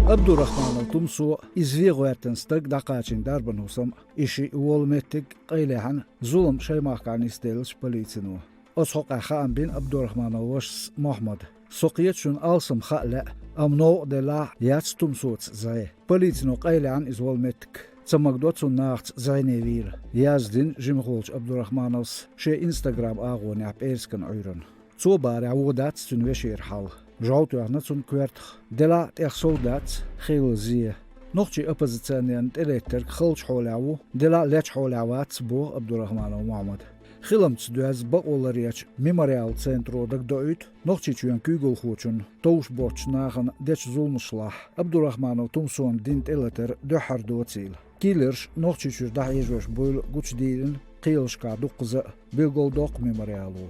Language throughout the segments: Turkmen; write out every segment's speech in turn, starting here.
Abdurrahmanov tumsu izviegoerten stag daqaacin darbanusam ishi wolmetik qaylehan zulum shaymahkan istelch policinu. Oshoqa khaan bin Abdurrahmanov Mohammed. Soqiyatshun alsam kha'la amno de la yats tumsuts zay. Policinu qaylehan izwolmetik. Tsamagdotsu nachts zaynevir. Yazdin jimgholch Abdurrahmanovs she Instagram agoni ap erskan uyran. Zobare awodats tun weshir hal. Žautuahna sun kwert dela ter soldats khilzie. Nochtje oppositionient eletter khulch holawu dela lech holawats bo Abdurrahmanov Mohammed. Khilamts duaz ba olariach memorial centro dagdoit nochtje chuan kugel khochun toush boch nagen dech zulmuslah Abdurrahmanov tumson dint eletter dohar dootsil. Killers nochtje chus da ejos bol gutsdilen qilska duqza bilgoldok memorialu.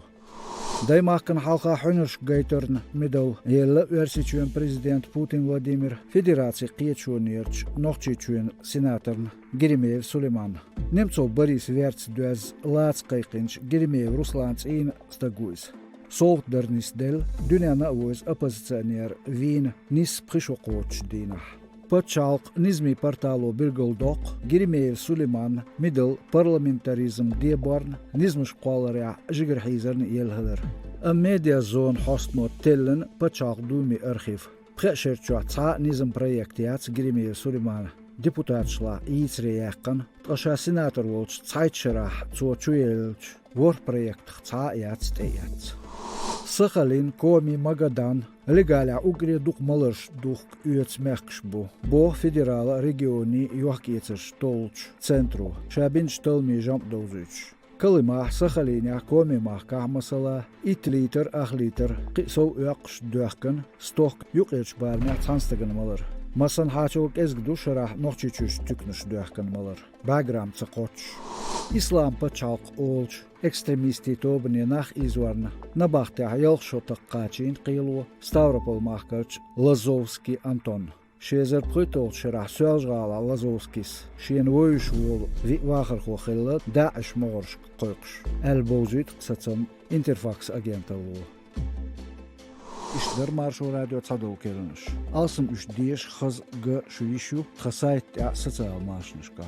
Daymaq kan halqa huners gaytern middel yella versichuen president Putin Vladimir Federatie qietshonierch nochtchuen senatorn Gerimeev Suleiman. Nemtsov Boris Verts duaz laats qayqinch Gerimeev Ruslans in staguis. Soldernis del dünana oz oppositioneer Wien nis prishoqoch dinah. Pachalq nizmi partalo bilgoldok Gerimeev Suleiman middel parlamentarism deborn nizmush qalaria jigerhizern yelhader. A media zone hostmo tellen pachalq dumi archiv. Pressherchwa tsa nizm projektiats Gerimeev Suleiman. Deputatschla iitsrejaqan tasha senator wolch tsaitshra zo chuelch war projekt tsa yats teyats. Sakhalin komi Magadan legalia ugre duk malers duk uetsmerkshbu. Bo federala regioni juhkietsers tolch centro. Shabin stelmi jamp dozuch. Kalima Sakhalinia komi mahka masala 1 liter 8 liter qiso uaqsh duaqkan stok yuqech barna tsanstagan maler. Masan haçok ezgdu şarah noqchichush tüknüş duaqkan maler. Bagram tsaqoch. İslam paçalq olç ekstremisti tobni nach izvarna. Nabaqti ayol shotaqqachin qiylu Stavropol mahkarch Lazovski Anton. Shezer pritol şarah söljala Lazovskis. Şien voyush wol vaqar khokhillat Daesh morsh qoyqsh. Elbozit qsatsam Interfax agentalu. İşler Marşo Radyo Tsadov kerinish. Alsım 3 diyeş khaz g şuyishu khasayt ya sotsial marşnishka.